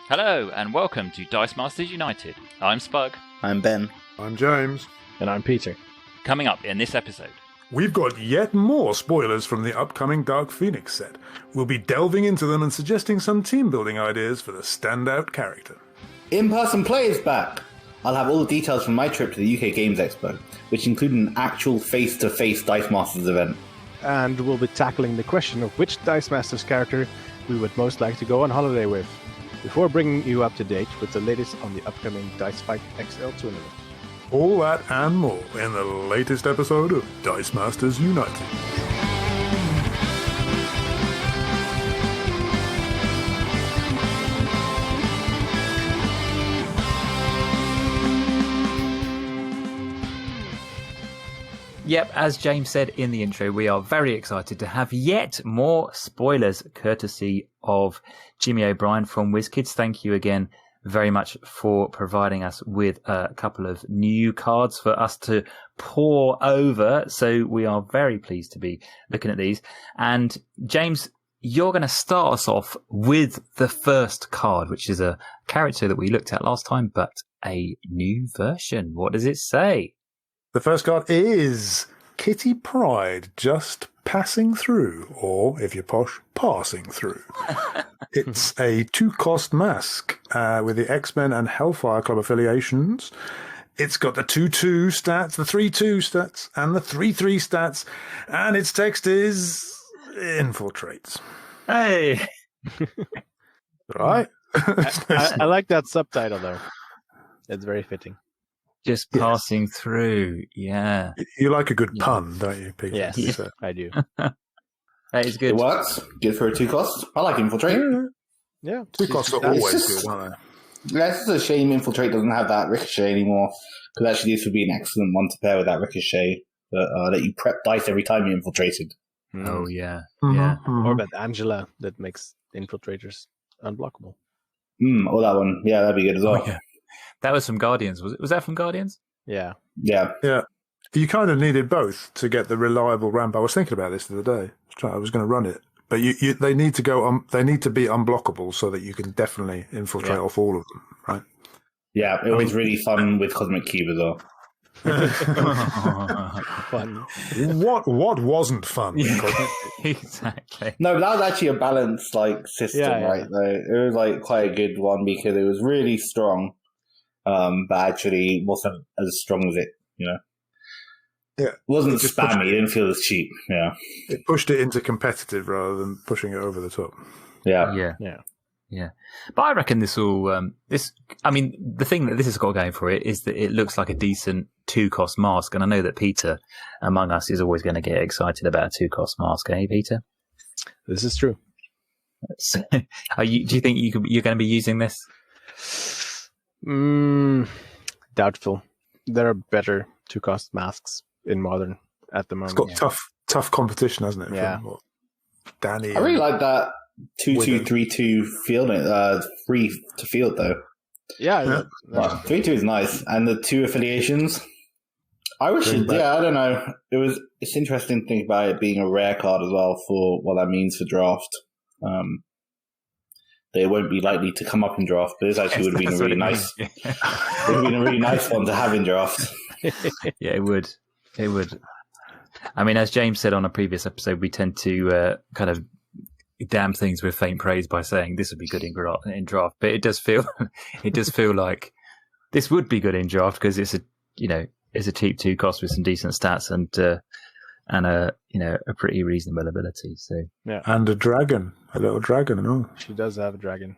Hello and welcome to Dice Masters United. I'm Spug. I'm Ben. I'm James. And I'm Peter. Coming up in this episode, We've got yet more spoilers from the upcoming Dark Phoenix set. We'll be delving into them and suggesting some team-building ideas for the standout character. In-person play is back. I'll have all the details from my trip to the UK Games Expo, which included an actual face-to-face Dice Masters event. And we'll be tackling the question of which Dice Masters character we would most like to go on holiday with, before bringing you up to date with the latest on the upcoming Dice Fight XL tournament. All that and more in the latest episode of Dice Masters United. Yep, as James said in the intro, we are very excited to have yet more spoilers courtesy of Jimmy O'Brien from WizKids. Thank you again very much for providing us with a couple of new cards for us to pore over. So we are very pleased to be looking at these. And James, you're going to start us off with the first card, which is a character that we looked at last time, but a new version. What does it say? The first card is Kitty Pryde, just passing through, or, if you're posh, passing through. It's a 2-cost mask with the X-Men and Hellfire Club affiliations. It's got the 2-2 stats, the 3-2 stats, and the 3-3 stats, and its text is infiltrates. Hey! Right? I like that subtitle, though. It's very fitting. Just passing through, yeah. You like a good pun, don't you, Peter? Yes, I do. That is good. It works. Good for a 2-cost. I like Infiltrate. Yeah. 2 costs are always good, aren't they? Yeah, it's just a shame Infiltrate doesn't have that Ricochet anymore, because actually this would be an excellent one to pair with that Ricochet that you prep dice every time you infiltrated. Oh, yeah. Mhm, Yeah. mhm. Or about Angela that makes infiltrators unblockable. Oh, that one. Yeah, that'd be good as well. Oh, yeah. That was from Guardians. Was that from Guardians? Yeah. Yeah. Yeah. You kind of needed both to get the reliable ramp. I was thinking about this the other day. I was going to run it. But they need to go. They need to be unblockable so that you can definitely infiltrate off all of them, right? Yeah, it was really fun with Cosmic Cube as well. Fun. What wasn't fun? Exactly. No, but that was actually a balanced system, Yeah, yeah. right? Though it was quite a good one because it was really strong, but actually wasn't as strong as it, Yeah. It wasn't It just pushed spammy. It didn't feel as cheap. Yeah, It pushed it into competitive rather than pushing it over the top. yeah. Yeah. But I reckon this will, the thing that this has got going for it is that it looks like a decent 2-cost mask. And I know that Peter, among us, is always going to get excited about a 2-cost mask, eh, Peter? This is true. So, do you think you're going to be using this? Doubtful. There are better 2-cost masks in Modern at the moment. It's got tough competition, hasn't it? Yeah. From Danny. I really and- like that 2-2-3-2 field. Free to field though. Yeah. 3-2 is nice, and the 2 affiliations. I wish Bring it. back- Yeah, I don't know. It's interesting to think about it being a rare card as well for what that means for draft. They won't be likely to come up in draft, but this actually would have been a really nice. It would have been a really nice one to have in draft. Yeah, it would. It would. I mean, as James said on a previous episode, we tend to kind of damn things with faint praise by saying this would be good in draft. But it does feel like this would be good in draft because it's a cheap 2-cost with some decent stats and a pretty reasonable ability. So and a little dragon and all. She does have a dragon.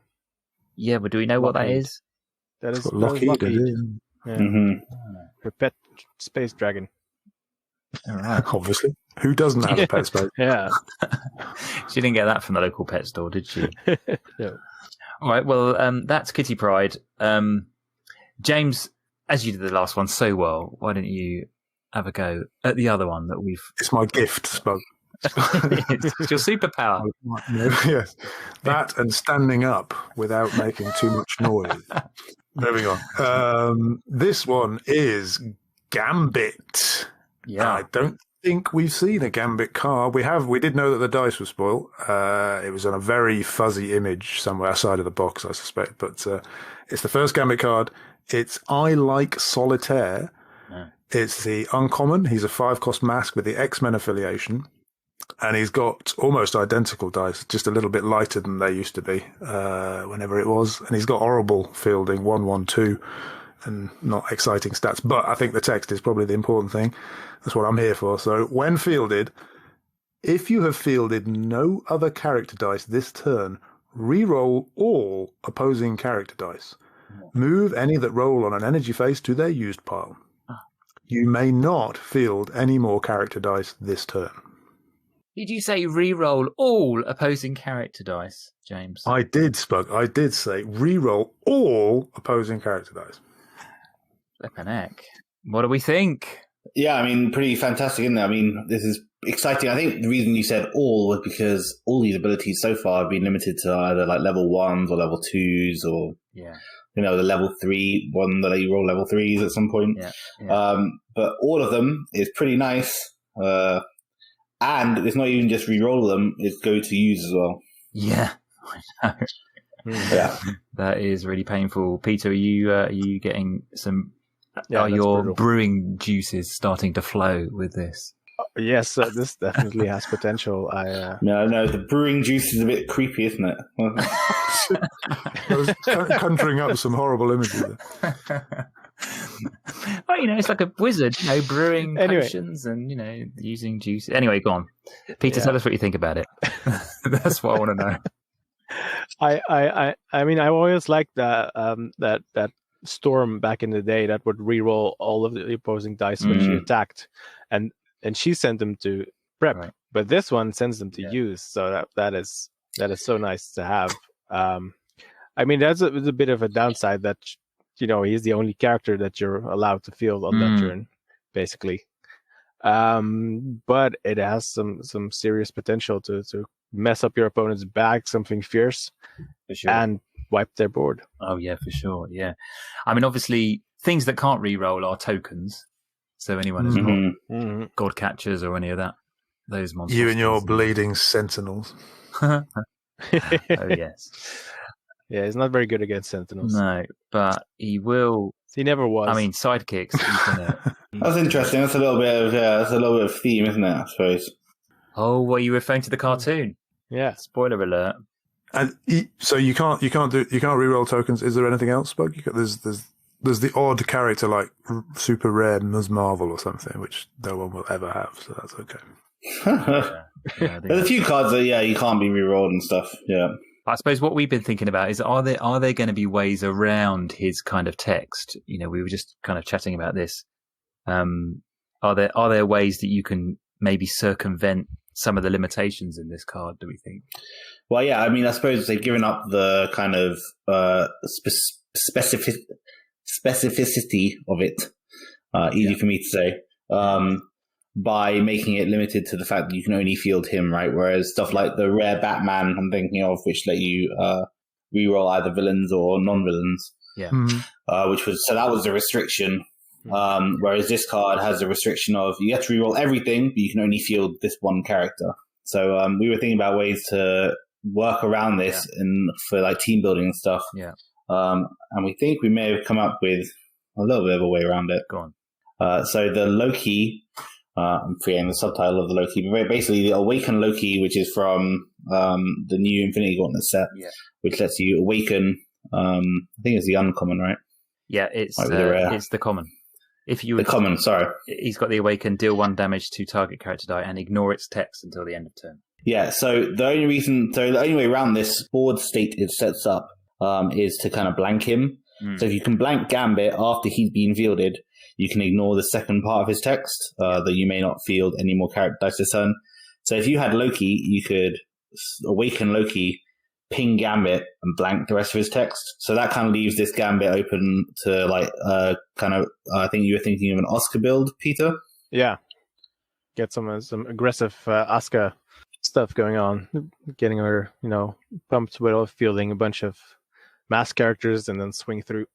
yeah, but do we know what that is? That is It's got Lockheed. Lockheed. Yeah. Mm-hmm. Her pet space dragon. All right. Obviously. Who doesn't have a pet space? Yeah. She didn't get that from the local pet store, did she? No. All right. Well, that's Kitty Pryde. James, as you did the last one so well, why don't you have a go at the other one that we've... It's my gift, Spug. It's your superpower. Yes. That and standing up without making too much noise. Moving on. This one is Gambit. Yeah. I don't think we've seen a Gambit card. We did know that the dice was spoiled. It was on a very fuzzy image somewhere outside of the box, I suspect. But it's the first Gambit card. It's I Like Solitaire. Yeah. It's the uncommon. He's a 5-cost mask with the X-Men affiliation. And he's got almost identical dice, just a little bit lighter than they used to be, whenever it was. And he's got horrible fielding, 1-1-2, and not exciting stats. But I think the text is probably the important thing. That's what I'm here for. So when fielded, if you have fielded no other character dice this turn, re-roll all opposing character dice. Move any that roll on an energy face to their used pile. You may not field any more character dice this turn. Did you say re-roll all opposing character dice, James? I did, Spug. I did say re-roll all opposing character dice. Flippin' heck. What do we think? Yeah, I mean, pretty fantastic, isn't it? I mean, this is exciting. I think the reason you said all was because all these abilities so far have been limited to either like level 1s or level 2s or, the level 3 one that you roll level 3s at some point. Yeah. But all of them is pretty nice. And it's not even just re-roll them, it's go to use as well. Yeah, I know. Yeah. That is really painful. Peter, are you getting some... are your brutal. brewing juices starting to flow with this? Yes, this definitely has potential. No, the brewing juice is a bit creepy, isn't it? I was conjuring up some horrible images there. Well, it's like a wizard, brewing potions and, using juice. Anyway, go on. Peter, tell us what you think about it. That's what I want to know. I mean, I always liked that Storm back in the day that would re-roll all of the opposing dice when she attacked, and she sent them to prep. Right. But this one sends them to use, so that is so nice to have. I mean, that's a bit of a downside that he's the only character that you're allowed to field on that turn, basically. But it has some serious potential to mess up your opponent's bag, something fierce, for sure, and wipe their board. Oh yeah, for sure. Yeah, I mean, obviously, things that can't re-roll are tokens. So anyone who's got God Catchers or any of that, those monsters. You and your bleeding sentinels. Oh yes. Yeah, he's not very good against sentinels. No, but he will. He never was. I mean, sidekicks. That's interesting. That's a little bit of theme, isn't it? I suppose. Oh, well, you referring to the cartoon? Yeah. Spoiler alert. And so you can't reroll tokens. Is there anything else, Bug? There's the odd character like super rare Ms. Marvel or something, which no one will ever have. So that's okay. There's a few cards that you can't be rerolled and stuff. Yeah. I suppose what we've been thinking about is are there going to be ways around his kind of text? We were just kind of chatting about this. Are there ways that you can maybe circumvent some of the limitations in this card, do we think? Well, yeah, I mean, I suppose they've given up the kind of specificity of it, easy for me to say, by making it limited to the fact that you can only field him, right? Whereas stuff like the rare Batman I'm thinking of, which let you reroll either villains or non-villains, that was the restriction. Whereas this card has a restriction of you have to reroll everything, but you can only field this one character. So we were thinking about ways to work around this and for like team building and stuff. Yeah. And we think we may have come up with a little bit of a way around it. Go on. So the Loki, I'm forgetting the subtitle of the Loki, but basically the Awaken Loki, which is from the new Infinity Gauntlet set, which lets you awaken. I think it's the uncommon, right? Yeah, it's the common. Sorry. He's got the Awaken, deal 1 damage to target character die and ignore its text until the end of turn. Yeah, so the only way around this board state it sets up is to kind of blank him. So if you can blank Gambit after he's been fielded, you can ignore the second part of his text, that you may not field any more character dice this turn. So if you had Loki, you could Awaken Loki, ping Gambit, and blank the rest of his text. So that kind of leaves this Gambit open to like I think you were thinking of an Oscar build, Peter? Yeah. Get some aggressive Asuka stuff going on, getting her, pumped with fielding a bunch of mass characters and then swing through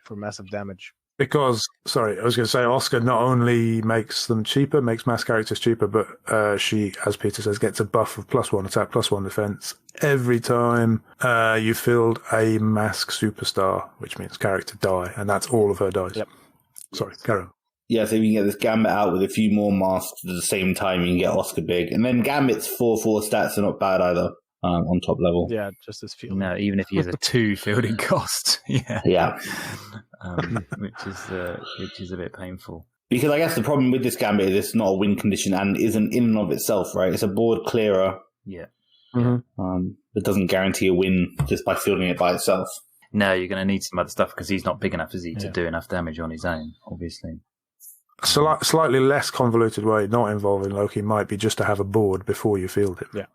for massive damage. Because, sorry, I was going to say Oscar not only makes them cheaper, makes mass characters cheaper, but she, as Peter says, gets a buff of +1 attack, +1 defense every time you filled a mask superstar, which means character die, and that's all of her dice. Yep. Sorry, carry on. Yeah, so we can get this Gambit out with a few more masks at the same time. You can get Oscar big. And then Gambit's 4/4 stats are not bad either on top level. Yeah, just as fielding. No, even if he has a 2 fielding cost. Yeah. Yeah. Which is a bit painful. Because I guess the problem with this Gambit is it's not a win condition and isn't in and of itself, right? It's a board clearer. Yeah. It doesn't guarantee a win just by fielding it by itself. No, you're going to need some other stuff because he's not big enough, is he, to do enough damage on his own, obviously. So, slightly less convoluted way, not involving Loki, might be just to have a board before you field it. Yeah.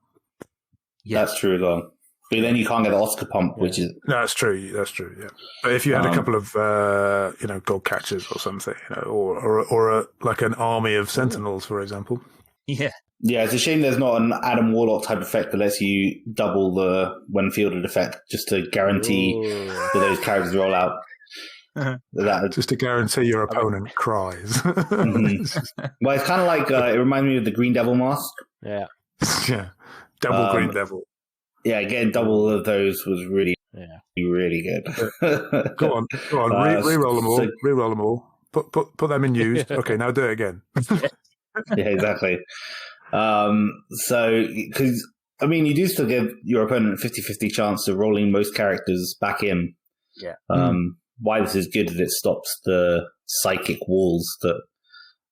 That's true as well. But then you can't get the Oscar pump, which is... No, that's true, yeah. But if you had a couple of, gold catchers or something, or like an army of sentinels, for example. Yeah. Yeah, it's a shame there's not an Adam Warlock type effect that lets you double the when fielded effect just to guarantee that those characters roll out. Just to guarantee your opponent cries. Well, it's kind of like, it reminds me of the Green Devil mask. Yeah. Yeah. Double Green Devil. Yeah, getting double of those was really good. Go on. Reroll them all. Reroll them all. Put them in used. Okay, now do it again. Yeah, exactly. Because, I mean, you do still give your opponent a 50-50 chance of rolling most characters back in. Yeah. Why this is good is it stops the psychic walls that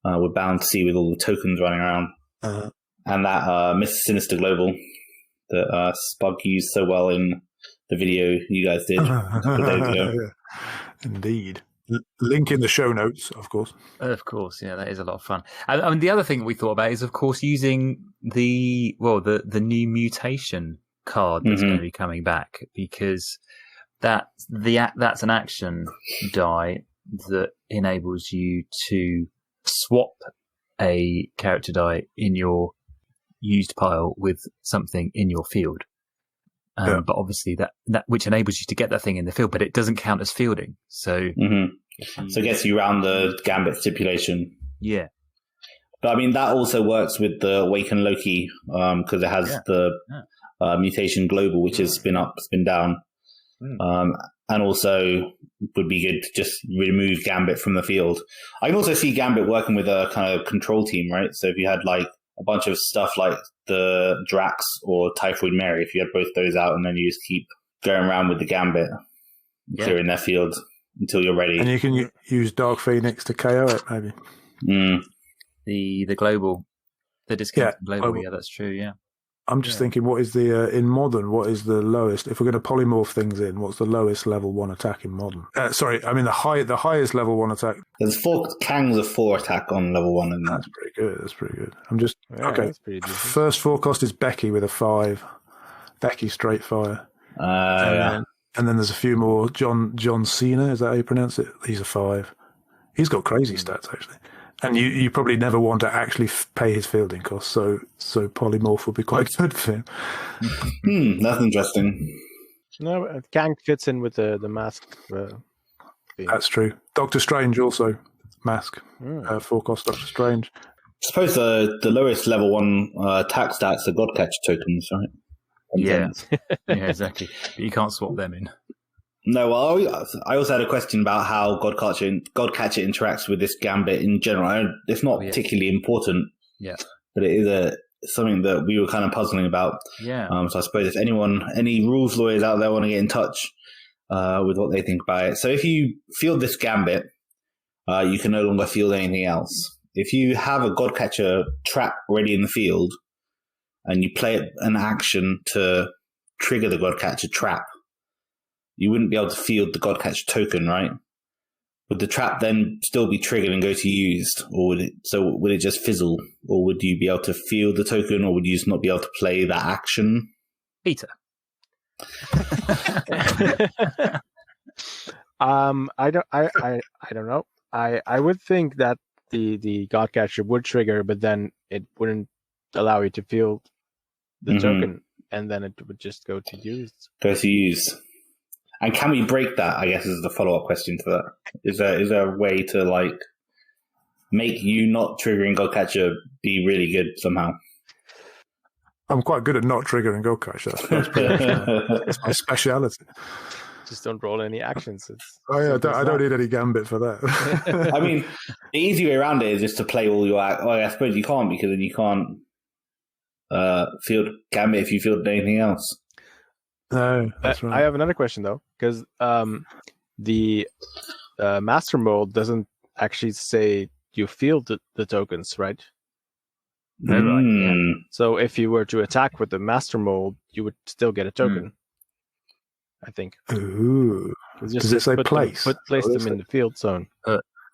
we're bound to see with all the tokens running around. And that Mr. Sinister Global that Spug used so well in the video you guys did a couple of days ago. Indeed. Link in the show notes, of course. Of course, yeah, that is a lot of fun. I mean, the other thing we thought about is, of course, using the new mutation card that's going to be coming back, because that's an action die that enables you to swap a character die in your used pile with something in your field. But obviously that which enables you to get that thing in the field, but it doesn't count as fielding. So, so it gets you around the Gambit stipulation. Yeah. But I mean, that also works with the Awaken Loki, because it has the mutation global, which is spin up, spin down. And also would be good to just remove Gambit from the field. I can also see Gambit working with a kind of control team, right? So if you had like a bunch of stuff like the Drax or Typhoid Mary, if you had both those out and then you just keep going around with the Gambit, clearing their field until you're ready. And you can use Dark Phoenix to KO it, maybe. The global, the discount global, that's true, yeah. I'm just thinking, what is the, in Modern, what is the lowest? If we're going to polymorph things in, what's the lowest level 1 attack in Modern? Sorry, I mean the highest level 1 attack. There's Kang's a 4 attack on level 1. And that's pretty good. I'm just, okay. That's pretty decent. First 4 cost is Becky with a 5. Becky straight fire. And then there's a few more. John Cena, is that how you pronounce it? He's a 5. He's got crazy stats, actually. And you probably never want to actually pay his fielding costs, so polymorph would be quite good for him. That's interesting. No, Kang fits in with the mask. That's true. Doctor Strange also mask. 4 cost Doctor Strange. I suppose the lowest level 1 attack stats are Godcatcher tokens, right? Yeah, exactly. But you can't swap them in. No, well, I also had a question about how Godcatcher interacts with this Gambit in general. It's not particularly important, but it is something that we were kind of puzzling about. Yeah. So I suppose if any rules lawyers out there want to get in touch with what they think about it. So if you field this Gambit, you can no longer field anything else. If you have a Godcatcher trap ready in the field and you play an action to trigger the Godcatcher trap, you wouldn't be able to field the Godcatcher token, right? Would the trap then still be triggered and go to used? Or would it just fizzle? Or would you be able to field the token, or would you just not be able to play that action? Peter. I don't know. I would think that the Godcatcher would trigger, but then it wouldn't allow you to field the token, and then it would just go to used. Go to used. And can we break that? I guess is the follow-up question to that. Is there a way to like make you not triggering Godcatcher be really good somehow? I'm quite good at not triggering Godcatcher. That's pretty much it's my speciality. Just don't roll any actions. I don't need any gambit for that. I mean, the easy way around it is just to play all your. Well, I suppose you can't because then you can't field gambit if you field anything else. No, that's right. I have another question though, because the master mode doesn't actually say you field the tokens, right? Right, yeah. So if you were to attack with the master mode, you would still get a token. I think. Ooh. Does it say place? Place them in the field zone.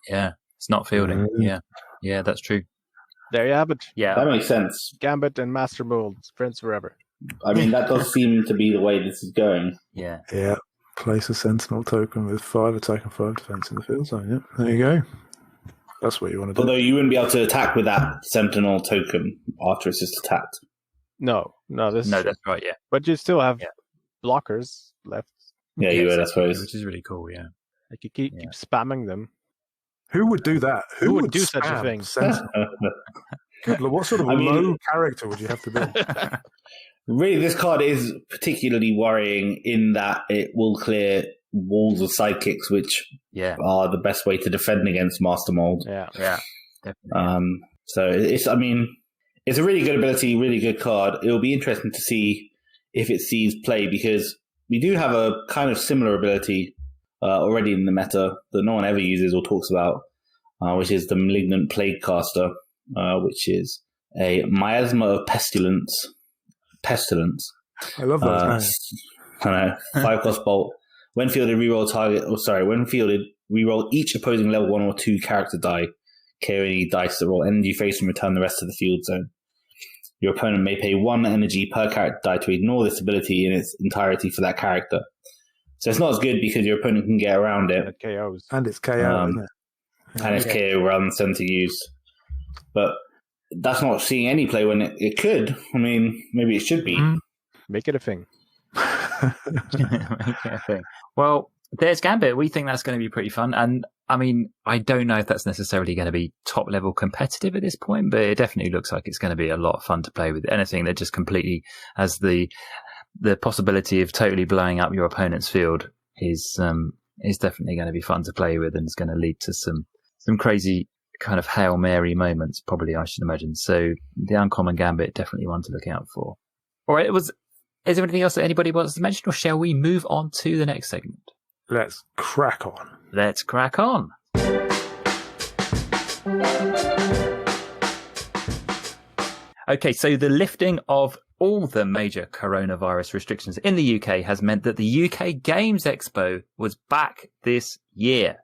Yeah, it's not fielding. Yeah, that's true. There you have it. Yeah, That makes sense. Gambit and master mode, friends forever. I mean, that does seem to be the way this is going. Yeah. Yeah. Place a sentinel token with 5 attack and 5 defense in the field zone. Yep. There you go. That's what you want to do. Although you wouldn't be able to attack with that sentinel token after it's just attacked. No, that's right. Yeah, but you still have blockers left. Yeah, you would, I suppose. which is really cool. Yeah. Like you keep spamming them. Who would do that? Who would do such a thing? Good Lord, what sort of low character would you have to be? Really, this card is particularly worrying in that it will clear walls of sidekicks, which are the best way to defend against Master Mold. Yeah, definitely. So it's a really good ability, really good card. It'll be interesting to see if it sees play because we do have a kind of similar ability already in the meta that no one ever uses or talks about, which is the Malignant Plague Caster, which is a miasma of pestilence. I love those. I know. 5-cost bolt. When fielded, reroll each opposing level 1 or 2 character die. Clear any dice that roll energy face and return the rest to the field zone. Your opponent may pay 1 energy per character die to ignore this ability in its entirety for that character. So it's not as good because your opponent can get around it. KOs. And it's KO, isn't it? And it's KO rather than center use. But that's not seeing any play when it could. I mean, maybe it should be. Make it a thing. Well, there's Gambit. We think that's going to be pretty fun. And I mean, I don't know if that's necessarily going to be top level competitive at this point, but it definitely looks like it's going to be a lot of fun to play with. Anything that just completely has the possibility of totally blowing up your opponent's field is definitely going to be fun to play with, and is going to lead to some crazy kind of Hail Mary moments, probably, I should imagine. So the Uncommon Gambit, definitely one to look out for. All right, is there anything else that anybody wants to mention, or shall we move on to the next segment? Let's crack on. Let's crack on. Okay, so the lifting of all the major coronavirus restrictions in the UK has meant that the UK Games Expo was back this year.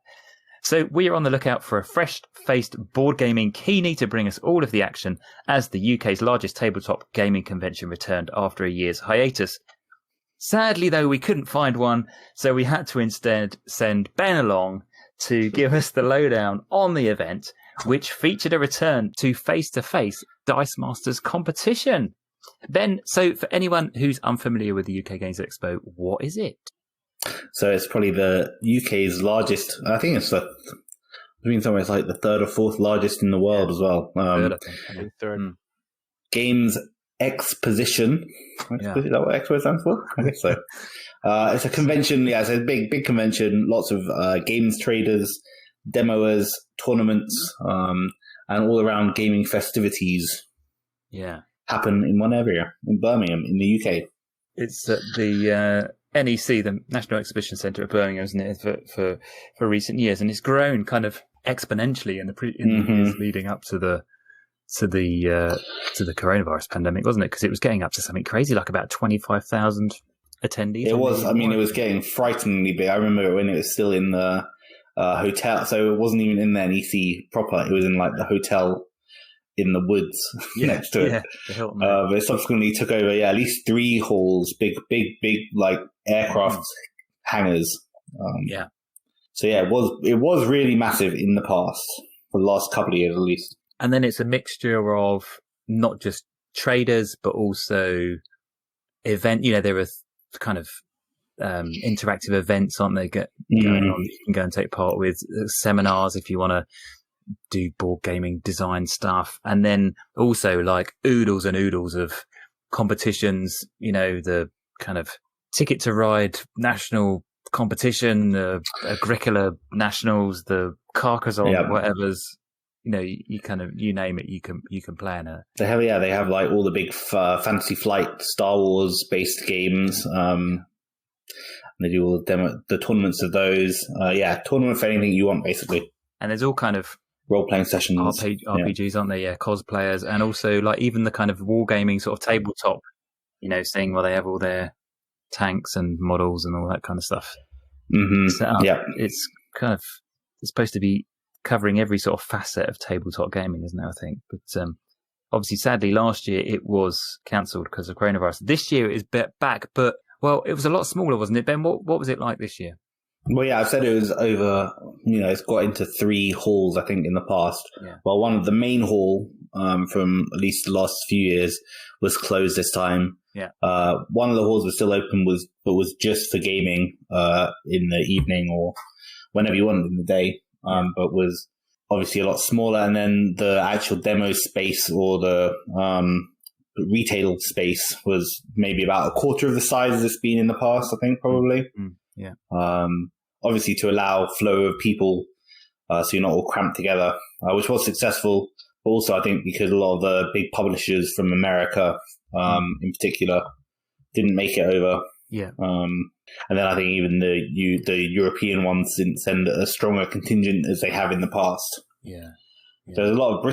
So we are on the lookout for a fresh-faced board gaming keeney to bring us all of the action as the UK's largest tabletop gaming convention returned after a year's hiatus. Sadly, though, we couldn't find one, so we had to instead send Ben along to give us the lowdown on the event, which featured a return to face-to-face Dice Masters competition. Ben, so for anyone who's unfamiliar with the UK Games Expo, what is it? So it's probably the UK's largest. I think it's I think somewhere it's like the 3rd or 4th largest in the world as well. Third, I think. Third. Games Exposition. Is that what Expo stands for? I guess so. It's a convention. Yeah, it's a big convention. Lots of games traders, demoers, tournaments, and all around gaming festivities. Yeah, happen in one area in Birmingham, in the UK. It's at the NEC, the National Exhibition Centre at Birmingham, isn't it, for recent years, and it's grown kind of exponentially in the years leading up to the coronavirus pandemic, wasn't it? Because it was getting up to something crazy, like about 25,000 attendees. It was. I mean, it was getting frighteningly big. I remember when it was still in the hotel, so it wasn't even in the NEC proper. It was in like the hotel in the woods next to it. The Hilton. But it subsequently took over, at least 3 halls, big like aircraft hangars. So it was really massive in the past for the last couple of years at least. And then it's a mixture of not just traders, but also event. There are kind of interactive events, aren't they, going on? You can go and take part with seminars if you want to do board gaming design stuff. And then also like oodles and oodles of competitions, the kind of Ticket to Ride national competition, the Agricola nationals, the Carcassonne, whatever's, you kind of, you name it, you can play in it. They have like all the big Fantasy Flight, Star Wars based games. They do all the tournaments of those. Tournament for anything you want, basically. And there's all kind of role-playing sessions. RPGs, aren't there? Yeah, cosplayers. And also like even the kind of wargaming sort of tabletop, thing where they have all their tanks and models and all that kind of stuff. Set up. Yeah. It's kind of, it's supposed to be covering every sort of facet of tabletop gaming, isn't it, I think? But obviously, sadly, last year it was cancelled because of coronavirus. This year it is back, but, well, it was a lot smaller, wasn't it, Ben? What was it like this year? Well, yeah, I said it was over, it's got into 3 halls, I think, in the past. Yeah. Well, one of the main hall from at least the last few years was closed this time. Yeah. One of the halls was still open, but was just for gaming in the evening or whenever you wanted in the day, but was obviously a lot smaller. And then the actual demo space or the retail space was maybe about a quarter of the size it's been in the past, I think, probably. Yeah. Obviously to allow flow of people, so you're not all cramped together, which was successful. But also, I think because a lot of the big publishers from America, in particular, didn't make it over. Yeah. And then I think even the European ones didn't send a stronger contingent as they have in the past. Yeah. So there's a lot of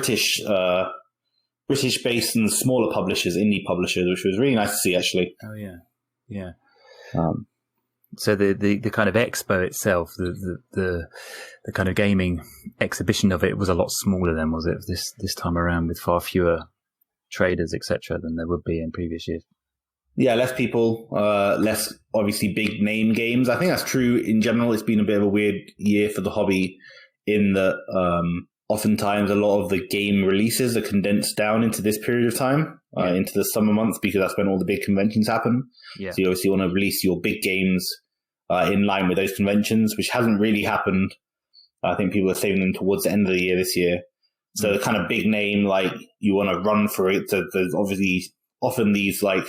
British-based and smaller publishers, indie publishers, which was really nice to see, actually. Oh yeah, yeah. So the kind of expo itself, the kind of gaming exhibition of it was a lot smaller then, was it? This time around, with far fewer traders, etc., than there would be in previous years. Yeah, less people, less obviously big name games. I think that's true in general. It's been a bit of a weird year for the hobby in that oftentimes a lot of the game releases are condensed down into this period of time, into the summer months, because that's when all the big conventions happen. Yeah. So you obviously want to release your big games in line with those conventions, which hasn't really happened. I think people are saving them towards the end of the year this year. So the kind of big name, like you want to run for it. So there's obviously often these like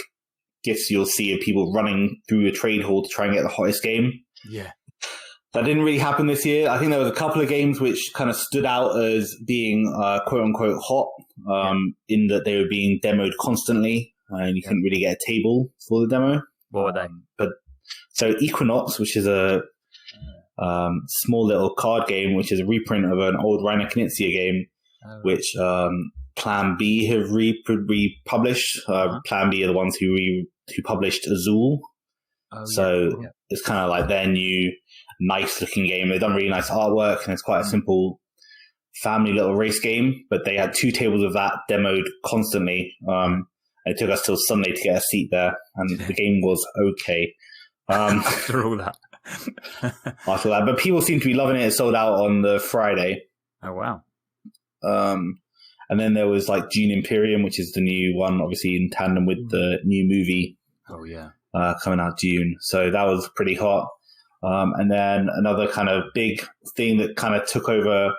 gifts you'll see of people running through a trade hall to try and get the hottest game. Yeah. That didn't really happen this year. I think there was a couple of games which kind of stood out as being quote unquote hot, in that they were being demoed constantly and you couldn't really get a table for the demo. What were they? So Equinox, which is a small little card game, which is a reprint of an old Reiner Knizia game, which Plan B have republished. Plan B are the ones who published Azul. It's kind of like their new nice looking game. They've done really nice artwork and it's quite a simple family little race game, but they had 2 tables of that demoed constantly. It took us till Sunday to get a seat there, and the game was okay. After all that. After that. But people seem to be loving it. It sold out on the Friday. Oh, wow. And then there was like Dune Imperium, which is the new one, obviously in tandem with the new movie. Oh, yeah. Coming out June. So that was pretty hot. And then another kind of big thing that kind of took over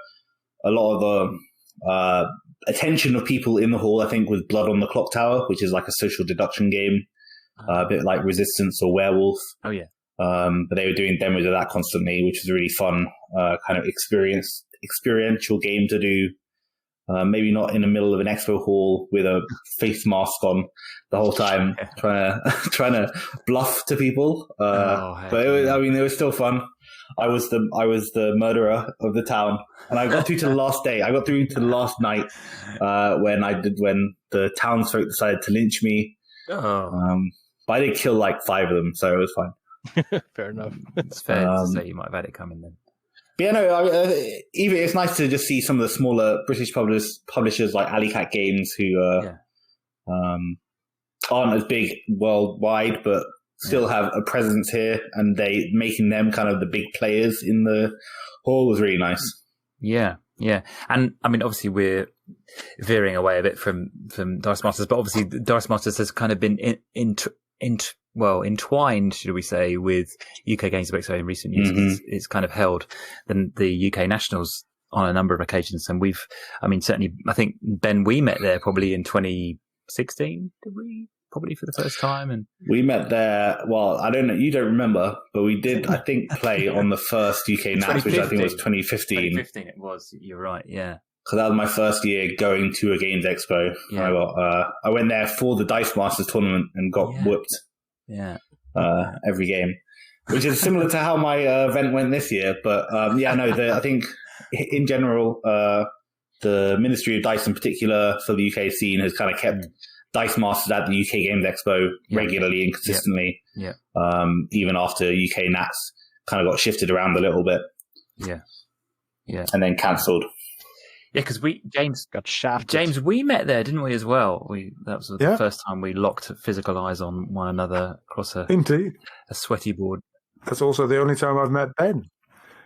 a lot of the attention of people in the hall, I think, was Blood on the Clock Tower, which is like a social deduction game, a bit like Resistance or Werewolf. Oh, yeah. But they were doing demos of that constantly, which was a really fun kind of experiential game to do. Maybe not in the middle of an expo hall with a face mask on the whole time, trying to bluff to people. But it was still fun. I was the murderer of the town, and I got through to the last day. I got through to the last night when the townsfolk decided to lynch me. But I did kill like 5 of them, so it was fine. Fair enough. It's fair to say you might have had it coming then. But yeah, no, even it's nice to just see some of the smaller British publishers like Alley Cat Games who aren't as big worldwide, but still have a presence here, and they making them kind of the big players in the hall was really nice. Yeah, yeah. And I mean, obviously we're veering away a bit from Dice Masters, but obviously Dice Masters has kind of been entwined, should we say, with UK Games Expo in recent years. Mm-hmm. It's kind of held the UK Nationals on a number of occasions. And certainly, I think, Ben, we met there probably in 2016, did we? Probably for the first time. And we met there, well, I don't know, you don't remember, but we did, I think, play on the first UK NATS, which I think was 2015. 2015 it was, you're right, yeah. Because that was my first year going to a Games Expo. Yeah. I went there for the Dice Masters tournament and got whooped. Yeah. Every game, which is similar to how my event went this year. But I think in general, the Ministry of Dice in particular for the UK scene has kind of kept Dice Masters at the UK Games Expo regularly and consistently. Yeah. Even after UK NATS kind of got shifted around a little bit. Yeah. Yeah. And then cancelled. Yeah, because James got shafted. James, we met there, didn't we, as well? That was the first time we locked physical eyes on one another across a sweaty board. That's also the only time I've met Ben.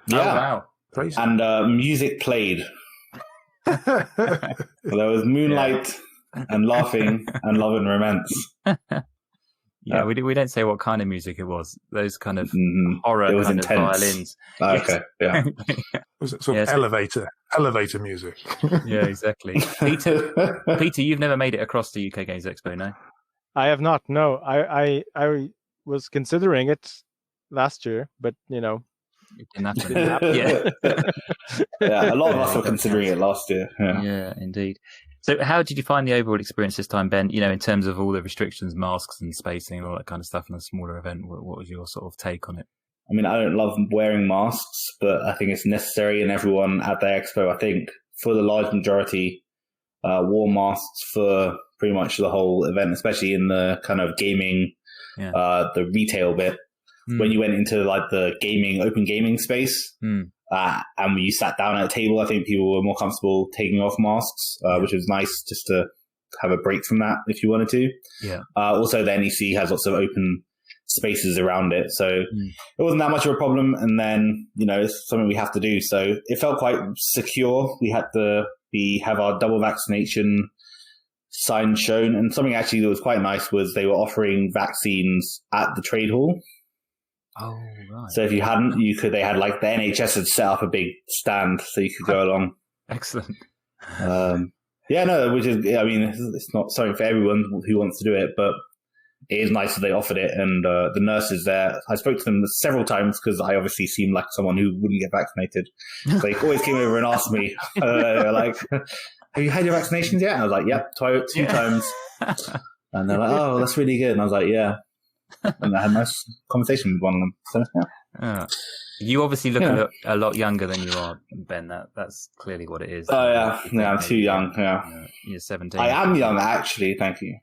Yeah. Oh, wow. Crazy. And music played. There was moonlight and laughing and love and romance. Yeah, we don't say what kind of music it was. Those kind of horror kind intense. of violins. Oh, okay, yeah. Was it sort of elevator music? Yeah, exactly. Peter, you've never made it across the UK Games Expo, no? I have not. No, I was considering it last year, but It didn't happen. Yeah, a lot of us were considering it last year. Yeah, indeed. So how did you find the overall experience this time, Ben? In terms of all the restrictions, masks and spacing and all that kind of stuff in a smaller event, what was your sort of take on it? I mean, I don't love wearing masks, but I think it's necessary, and everyone at the expo, I think, for the large majority, wore masks for pretty much the whole event, especially in the kind of gaming, the retail bit. When you went into like the open gaming space, and when you sat down at a table, I think people were more comfortable taking off masks, which was nice just to have a break from that if you wanted to. Yeah. Also, the NEC has lots of open spaces around it, so it wasn't that much of a problem. And then, it's something we have to do. So it felt quite secure. We have our double vaccination sign shown, and something actually that was quite nice was they were offering vaccines at the trade hall. Oh, right. So if you hadn't, they had like the NHS had set up a big stand so you could go along. Excellent. Which is, it's not something for everyone who wants to do it, but it is nice that they offered it. And the nurses there, I spoke to them several times because I obviously seemed like someone who wouldn't get vaccinated. So they always came over and asked me, like, have you had your vaccinations yet? And I was like, yep, two times. And they're like, oh, that's really good. And I was like, yeah. And I had a nice conversation with one of them. So, You obviously look a lot younger than you are, Ben. That's clearly what it is. Oh, yeah. Yeah, I'm too young. Yeah. You're 17. I am young, actually. Thank you.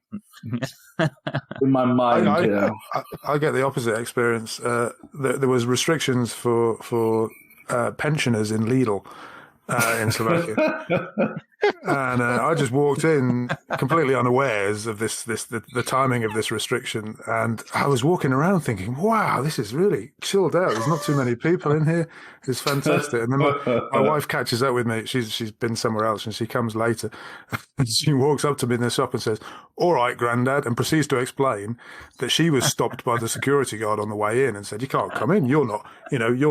In my mind, I get the opposite experience. There was restrictions for pensioners in Lidl in Slovakia. And I just walked in completely unawares of the timing of this restriction, and I was walking around thinking, "Wow, this is really chilled out. There's not too many people in here. It's fantastic." And then my wife catches up with me. She's been somewhere else, and she comes later. And she walks up to me in the shop and says, "All right, Grandad," and proceeds to explain that she was stopped by the security guard on the way in and said, "You can't come in. You're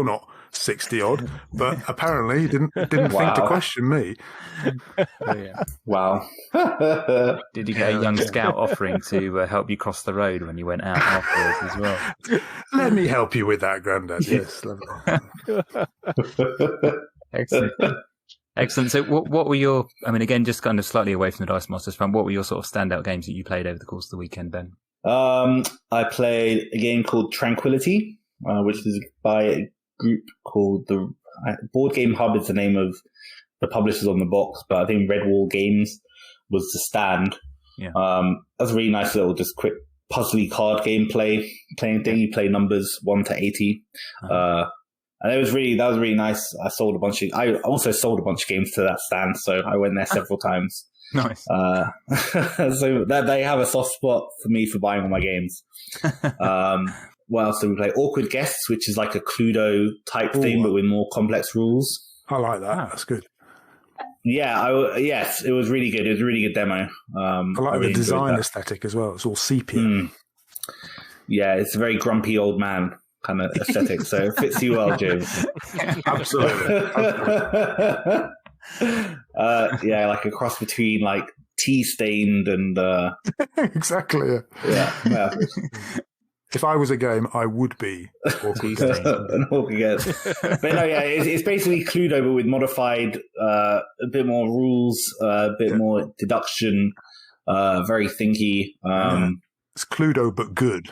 not 60 odd," but apparently he didn't think to question me. Wow. Did you get a young scout offering to help you cross the road when you went out afterwards as well? Let me help you with that, Grandad. Yes, lovely. Excellent. So what were your, again, just kind of slightly away from the Dice Masters front, what were your sort of standout games that you played over the course of the weekend, Ben? I played a game called Tranquility, which is by a group called the Board Game Hub is the name of the publishers on the box, but I think Redwall Games was the stand. Yeah. That's a really nice little, just quick puzzly card game playing thing. You play numbers 1 to 80. And that was really nice. I also sold a bunch of games to that stand, so I went there several times. Nice. So that they have a soft spot for me for buying all my games. What else did we play? Awkward Guests, which is like a Cluedo type thing, but with more complex rules. I like that. That's good. Yeah, yes, it was really good. It was a really good demo. I like the design aesthetic as well. It's all sepia. Yeah, it's a very grumpy old man kind of aesthetic, so it fits you well, James. Absolutely. Yeah, like a cross between like tea stained and Exactly. yeah. If I was a game, I would be An orc again. But no, yeah, it's basically Cluedo but with modified, a bit more rules, a bit more deduction, very thinky. It's Cluedo but good.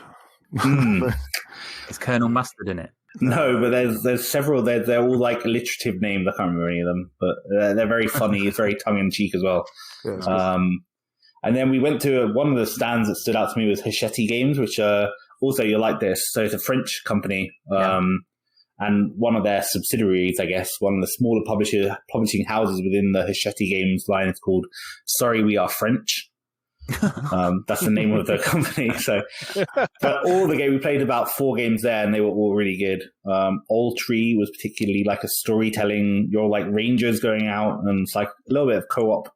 Is Colonel Mustard in it? No, but there's several. They're all like alliterative names. I can't remember any of them, but they're very funny. It's very tongue in cheek as well. Yeah, and then we went to one of the stands that stood out to me was UKGE Games, which also you'll like this. So it's a French company, and one of their subsidiaries, I guess, one of the smaller publishing houses within the UKGE Games line is called Sorry We Are French. That's the name of the company. So, but all the game we played about 4 games there, and they were all really good. Old Tree was particularly like a storytelling. You're like rangers going out, and it's like a little bit of co-op,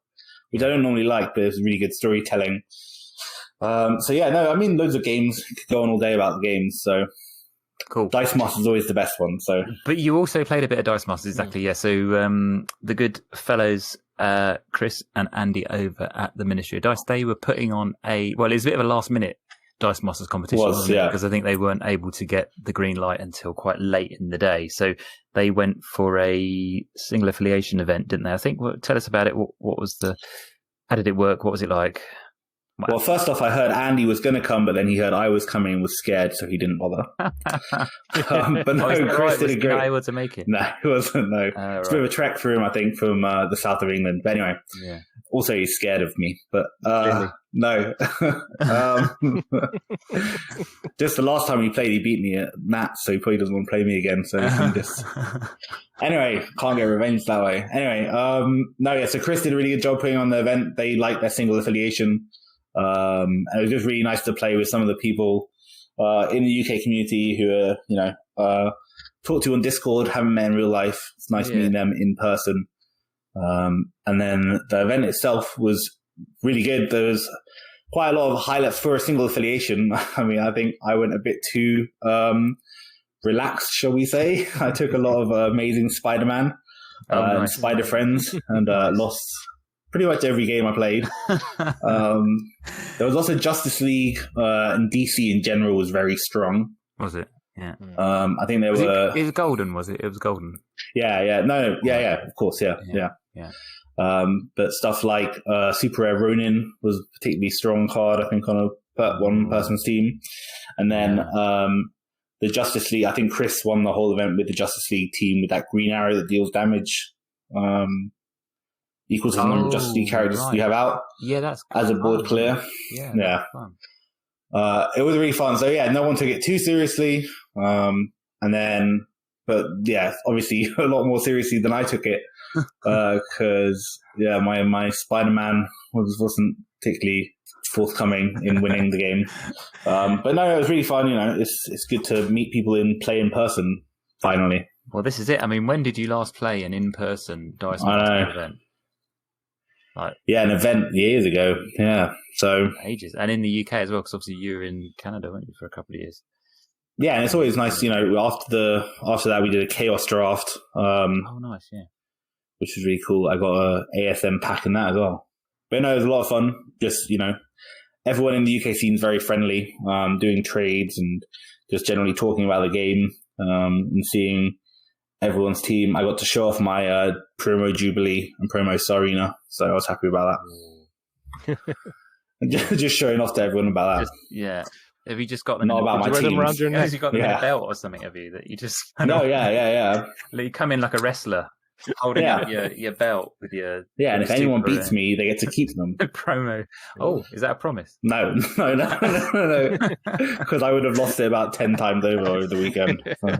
which I don't normally like, but it's really good storytelling. So yeah, no, I mean loads of games. You could go on all day about the games. So cool. Dice Masters is always the best one. So, but you also played a bit of Dice Masters, exactly. Yeah. So the good fellows. Chris and Andy over at the Ministry of Dice, they were putting on it's a bit of a last minute Dice Masters competition, because I think they weren't able to get the green light until quite late in the day. So they went for a single affiliation event, didn't they? I think, tell us about it. What was how did it work? What was it like? Wow. Well, first off, I heard Andy was going to come, but then he heard I was coming and was scared, so he didn't bother. But no, Chris did a great. Was he able to make it? No, he wasn't. No, it's a bit of a trek for him, I think, from the south of England. But anyway, also he's scared of me. But really? No, just the last time he played, he beat me at Nats, so he probably doesn't want to play me again. So he can just. Anyway, can't get revenge that way. Anyway, so Chris did a really good job putting on the event. They liked their single affiliation. And it was just really nice to play with some of the people in the UK community who are, talk to on Discord, haven't met in real life. It's nice meeting them in person. And then the event itself was really good. There was quite a lot of highlights for a single affiliation. I mean, I think I went a bit too relaxed, shall we say. I took a lot of amazing Spider-Man and Spider Friends and lost pretty much every game I played. There was also Justice League, and DC in general was very strong. Was it? Yeah. I think there were. It was golden, was it? It was golden. Yeah. No, yeah. Of course, yeah. But stuff like Super Rare Ronin was a particularly strong card, I think, on a one person's team. And then the Justice League, I think Chris won the whole event with the Justice League team with that green arrow that deals damage. Equals to the number of Justice League characters you have out. Yeah, that's as a board clear. Yeah. Fun. It was really fun. So yeah, no one took it too seriously. But yeah, obviously a lot more seriously than I took it. Because my Spider-Man wasn't particularly forthcoming in winning the game. But no, it was really fun. It's good to meet people play in person finally. Well, this is it. I mean, when did you last play an in-person Dice Masters event? An event years ago. Yeah, so ages, and in the UK as well, because obviously you were in Canada, weren't you, for a couple of years? Yeah, and it's always nice. After that, we did a Chaos draft. Nice, yeah. Which was really cool. I got a ASM pack in that as well. But no, it was a lot of fun. Just everyone in the UK seems very friendly, doing trades and just generally talking about the game and seeing everyone's team. I got to show off my promo Jubilee and promo Sarina, so I was happy about that. just showing off to everyone about that. Have you just got them? Not about my team. Around your neck? You got them in a belt or something? Have you that you just? No, yeah. You come in like a wrestler, holding up your belt with your. Yeah, and if anyone beats me, they get to keep them. Promo. Oh, is that a promise? No. Because I would have lost it about 10 times over the weekend. So.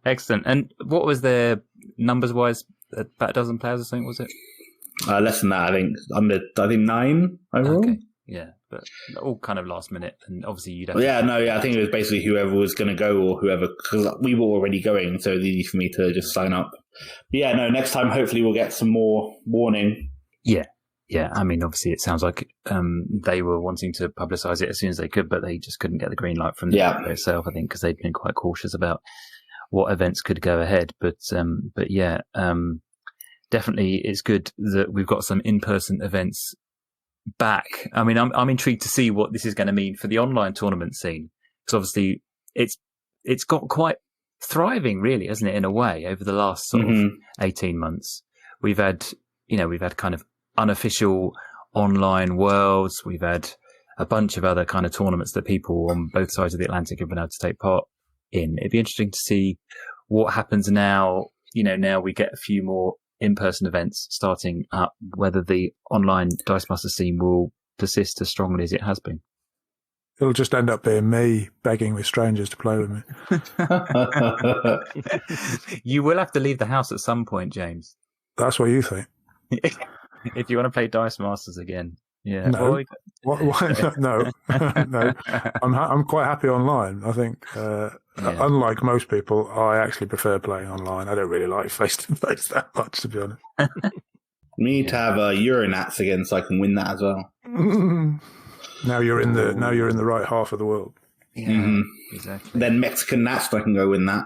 Excellent. And what was their numbers-wise? About a dozen players or something, was it? Less than that, I think. I think 9 overall. Okay. Yeah, but all kind of last minute, and obviously you'd have. I think it was basically whoever was going to go or whoever, because we were already going, so it was easy for me to just sign up. But next time hopefully we'll get some more warning. Yeah. Yeah, I mean, obviously, it sounds like they were wanting to publicise it as soon as they could, but they just couldn't get the green light from the UK itself, I think, because they'd been quite cautious about what events could go ahead. But yeah, definitely it's good that we've got some in-person events back. I mean, I'm intrigued to see what this is going to mean for the online tournament scene, because obviously it's got quite thriving, really, hasn't it, in a way, over the last sort of 18 months. We've had kind of unofficial online worlds. We've had a bunch of other kind of tournaments that people on both sides of the Atlantic have been able to take part in. It'd be interesting to see what happens now. Now we get a few more in-person events starting up, whether the online Dice Master scene will persist as strongly as it has been. It'll just end up being me begging with strangers to play with me. You will have to leave the house at some point, James. That's what you think. If you want to play Dice Masters again. Yeah. No. No. No. I'm quite happy online. I think, unlike most people, I actually prefer playing online. I don't really like face-to-face that much, to be honest. We need to have Euronats again so I can win that as well. Now you're in the right half of the world. Yeah, exactly. Then Mexican Nats, and I can go win that.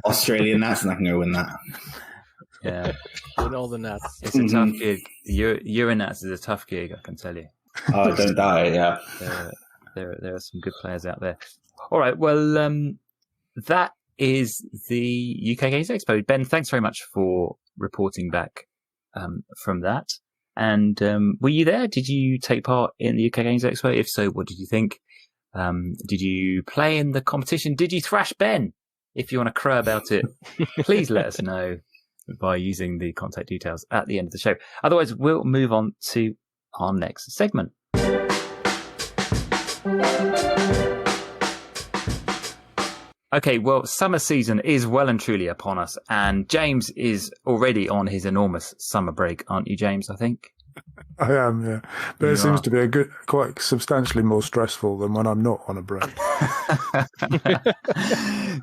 Australian Nats, and I can go win that. Yeah, with all the Nats. It's a tough gig. Euronats is a tough gig, I can tell you. Oh, don't die! Yeah, there are some good players out there. All right, well, that is the UK Games Expo. Ben, thanks very much for reporting back from that. And were you there? Did you take part in the UK Games Expo? If so, what did you think? Did you play in the competition? Did you thrash Ben? If you want to crow about it, please let us know by using the contact details at the end of the show. Otherwise, we'll move on to our next segment. Okay, well, summer season is well and truly upon us, and James is already on his enormous summer break, aren't you, James, I think? I am, yeah. But it seems to be quite substantially more stressful than when I'm not on a break.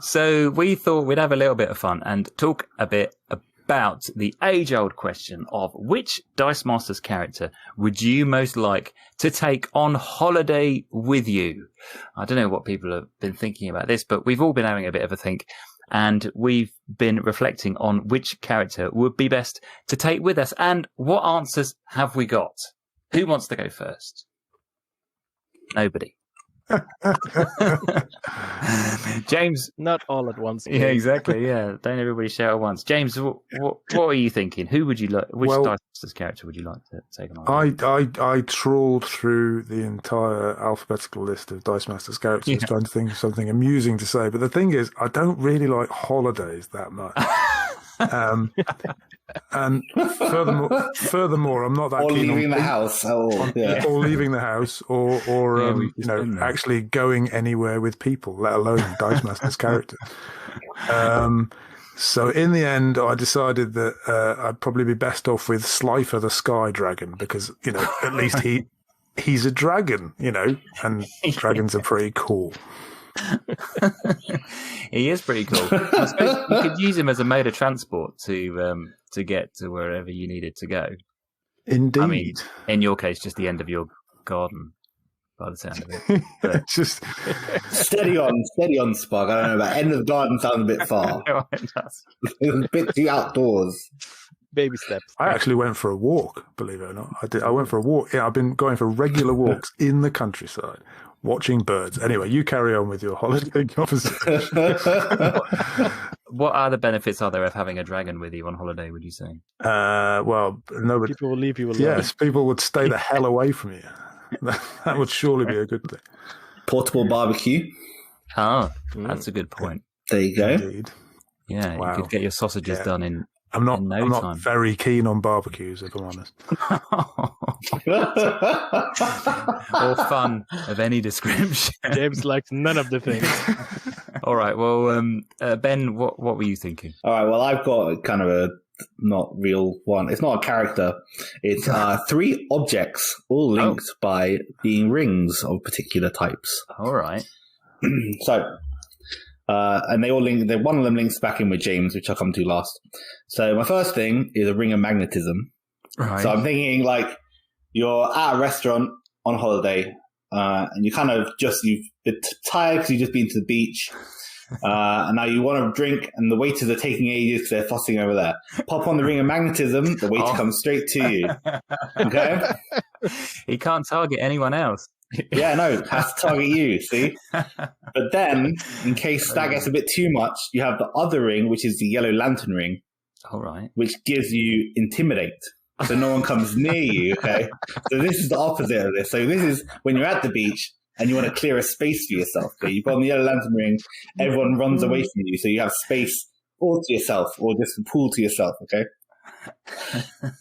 So we thought we'd have a little bit of fun and talk a bit about the age-old question of which Dice Masters character would you most like to take on holiday with you? I don't know what people have been thinking about this, but we've all been having a bit of a think, and we've been reflecting on which character would be best to take with us. And what answers have we got? Who wants to go first? Nobody. James, not all at once. Yeah, exactly. Yeah, don't everybody shout at once. James, what are you thinking? Who would you like? Which Dice Masters character would you like to take on? I trawled through the entire alphabetical list of Dice Masters characters, trying to think of something amusing to say. But the thing is, I don't really like holidays that much. And furthermore, I'm not that keen leaving the house, or leaving the house, or actually going anywhere with people, let alone Dice Masters characters. So in the end, I decided that I'd probably be best off with Slifer the Sky Dragon, because at least he's a dragon, and dragons are pretty cool. He is pretty cool. I suppose you could use him as a mode of transport to get to wherever you needed to go. Indeed. I mean, in your case, just the end of your garden, by the sound of it. But... just steady on, Spark. I don't know about end of the garden. Sounds a bit far. It does. A bit too outdoors. Baby steps. I actually went for a walk, believe it or not. I went for a walk. Yeah, I've been going for regular walks in the countryside, watching birds. Anyway, you carry on with your holiday conversation. What other benefits are there of having a dragon with you on holiday, would you say? Well, nobody. People will leave you alone. Yes, people would stay the hell away from you. That would surely be a good thing. Portable barbecue. Oh, that's a good point. There you go. Indeed. Yeah, wow. You could get your sausages done in I'm not time. very keen on barbecues, if I'm honest. Or fun of any description. James likes none of the things. All right. Well, Ben, what were you thinking? All right. Well, I've got kind of a not real one. It's not a character. It's 3 objects, all linked by being rings of particular types. All right. So... and they all link. One of them links back in with James, which I'll come to last. So my first thing is a ring of magnetism. Right. So I'm thinking like you're at a restaurant on holiday, and you kind of you've been tired because you've just been to the beach, and now you want a drink, and the waiters are taking ages because they're fussing over there. Pop on the ring of magnetism, the waiter comes straight to you. Okay? He can't target anyone else. Yeah, no, has to target you, see? But then, in case that gets a bit too much, you have the other ring, which is the yellow lantern ring. All right. Which gives you intimidate. So no one comes near you, okay? So this is the opposite of this. So this is when you're at the beach and you want to clear a space for yourself. Okay? You put on the yellow lantern ring, everyone runs away from you. So you have space all to yourself or just a pool to yourself, okay?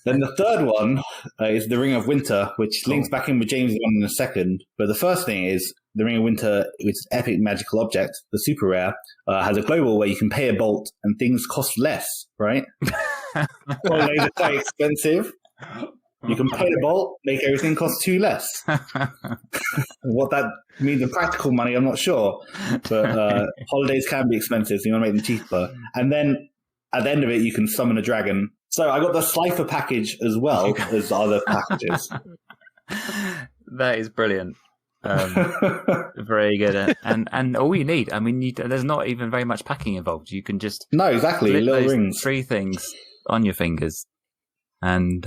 Then the third one is the Ring of Winter, which links back in with James' one in a second. But the first thing is the Ring of Winter, which is epic magical object, the super rare, has a global where you can pay a bolt and things cost less, right? Holidays are quite expensive. You can pay a bolt, make everything cost 2 less. What that means in practical money, I'm not sure. But holidays can be expensive, so you want to make them cheaper. And then at the end of it, you can summon a dragon. So I got the Slifer package as well as other packages. That is brilliant. Very good. And all you need, I mean, there's not even very much packing involved. You can just no, exactly, flip little those rings, 3 things on your fingers, and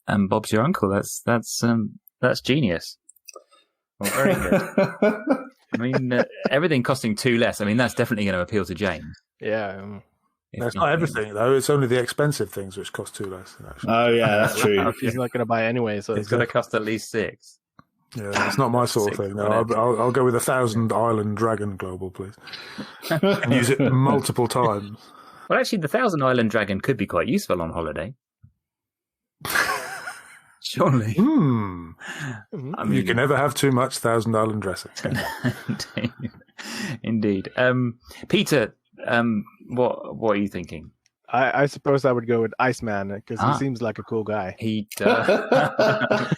Bob's your uncle. That's genius. Well, very good. I mean, everything costing 2 less. I mean, that's definitely going to appeal to James. Yeah. That's not everything, though. It's only the expensive things which cost 2 less. Actually. Oh, yeah, that's true. He's not going to buy anyway, so it's going to cost at least 6. Yeah, it's not my sort of thing. No, I'll go with 1,000 Island Dragon Global, please. And use it multiple times. Well, actually, the 1,000 Island Dragon could be quite useful on holiday. Surely. I mean, you can never have too much 1,000 Island dressing. Indeed. Peter, what are you thinking? I suppose I would go with Iceman because he seems like a cool guy. He does.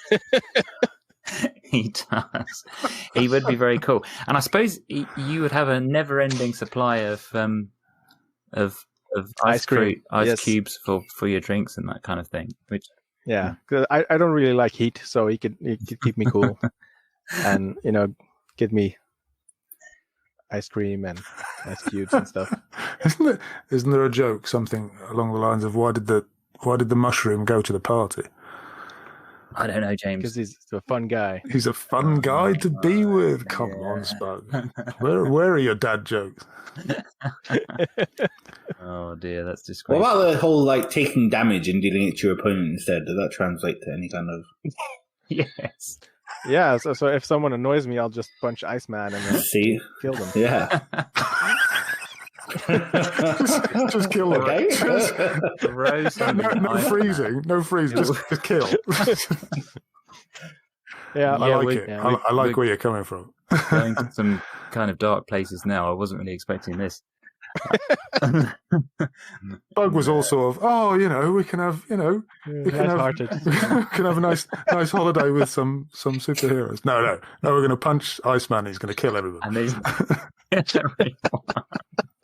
He does. He would be very cool, and I suppose you would have a never-ending supply of ice cubes for your drinks and that kind of thing. Which because I don't really like heat, so he could keep me cool, and get me ice cream and ice cubes and stuff. Isn't there a joke, something along the lines of why did the mushroom go to the party? I don't know, James. Because he's a fun guy. He's a fun guy to be with. Come on, Spud. Where are your dad jokes? Oh dear, that's disgraceful. What about the whole taking damage and dealing it to your opponent instead? Does that translate to any kind of? Yes. Yeah. So if someone annoys me, I'll just punch Iceman and then kill them. Yeah. just kill them. Okay. No freezing. No freezing. Just kill. Yeah, I like it. I like where you're coming from. Going to some kind of dark places now. I wasn't really expecting this. Bug was all sort of, we can have, we can have a nice holiday with some superheroes. No, we're going to punch Iceman. He's going to kill everyone.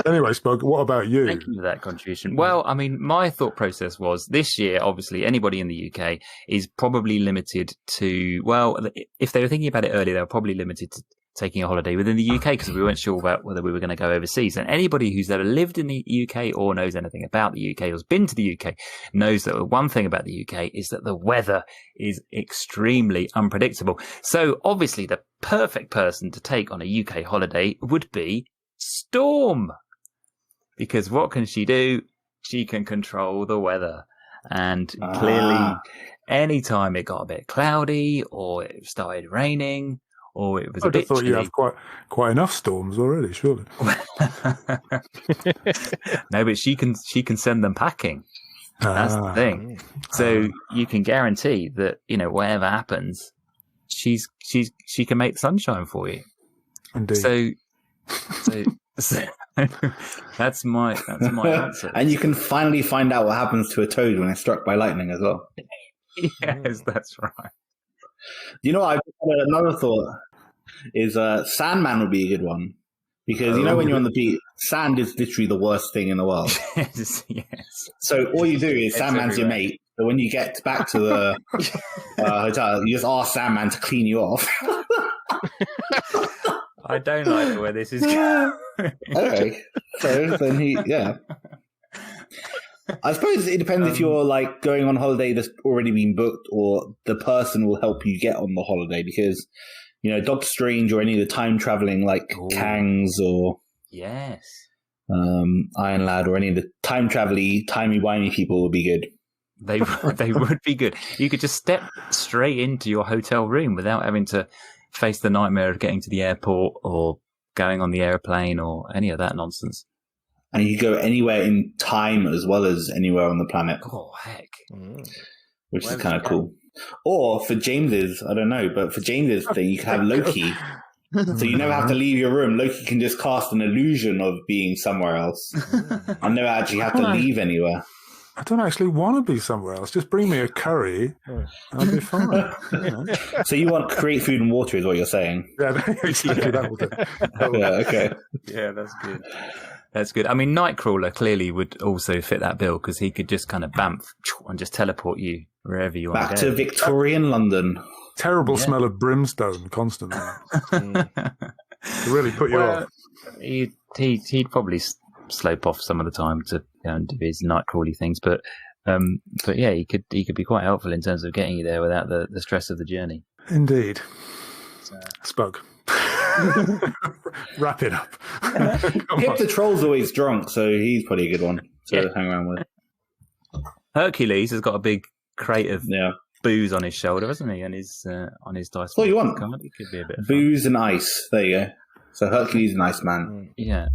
Anyway, Spug, what about you? Thank you for that contribution. Well, I mean, my thought process was this year, obviously, anybody in the UK is probably limited to, well, if they were thinking about it earlier, they were probably limited to taking a holiday within the UK because we weren't sure about whether we were going to go overseas. And anybody who's ever lived in the UK or knows anything about the UK or has been to the UK knows that one thing about the UK is that the weather is extremely unpredictable. So obviously the perfect person to take on a UK holiday would be Storm. Because what can she do? She can control the weather. And clearly, any time it got a bit cloudy or it started raining or it was a bit chilly. I thought you have quite enough storms already, surely. No, but she can send them packing. That's the thing. So you can guarantee that, whatever happens, she can make the sunshine for you. Indeed. So that's my answer. And you can finally find out what happens to a toad when it's struck by lightning as well. Yes, that's right. You know, I've had another thought is Sandman would be a good one. Because, when you're on the beach, sand is literally the worst thing in the world. Yes. So all you do is Sandman's your mate, So when you get back to the hotel, you just ask Sandman to clean you off. I don't like where this is going. Okay. So then I suppose it depends if you're like going on holiday that's already been booked, or the person will help you get on the holiday, because Doctor Strange or any of the time traveling like Kangs or Iron Lad or any of the time travel-y, timey-wimey people would be good. They would be good. You could just step straight into your hotel room without having to face the nightmare of getting to the airport or going on the airplane or any of that nonsense. And you go anywhere in time as well as anywhere on the planet. Oh, heck. Which is kind of cool. Or for James's, I don't know, but for James's thing, you could have Loki. So you never have to leave your room. Loki can just cast an illusion of being somewhere else. And never actually have to leave anywhere. I don't actually want to be somewhere else. Just bring me a curry and I'll be fine. So you want create food and water is what you're saying? Yeah, exactly. That will do. Okay. Yeah, that's good. That's good. I mean, Nightcrawler clearly would also fit that bill, because he could just kind of bamf and just teleport you wherever you want Back to go. to Victorian London. Terrible smell of brimstone constantly. To really put you off. He'd probably slope off some of the time to do his Nightcrawly things, but yeah, he could be quite helpful in terms of getting you there without the stress of the journey. Indeed. Spoke. Wrap it up. Pip the Troll's always drunk, so he's probably a good one to hang around with. Hercules has got a big crate of booze on his shoulder, hasn't he? And on his dice. What you want? It could be a bit of booze and ice. There you go. So Hercules and Iceman. Yeah.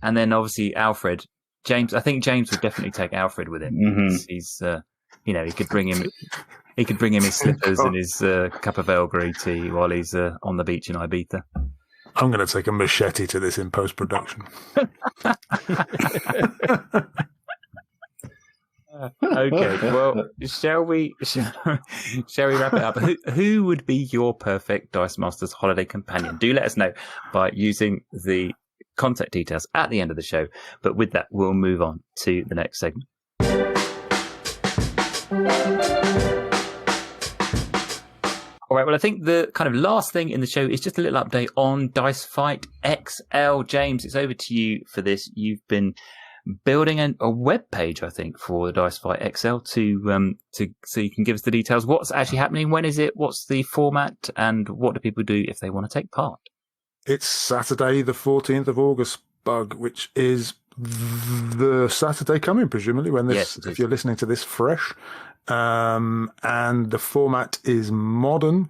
And then obviously Alfred. James. I think James would definitely take Alfred with him. Mm-hmm. He's he could bring him. He could bring him his slippers and his cup of Earl Grey tea while he's on the beach in Ibiza. I'm going to take a machete to this in post-production. Okay, well, shall we wrap it up? Who would be your perfect Dice Masters holiday companion? Do let us know by using the contact details at the end of the show. But with that, we'll move on to the next segment. All right, well, I think the kind of last thing in the show is just a little update on Dice Fight XL. James, it's over to you for this. You've been building a web page, I think, for the Dice Fight XL so you can give us the details. What's actually happening? When is it? What's the format? And what do people do if they want to take part? It's Saturday, the 14th of August, Bug, which is the Saturday coming, presumably, when this, if you're listening to this fresh. And the format is modern,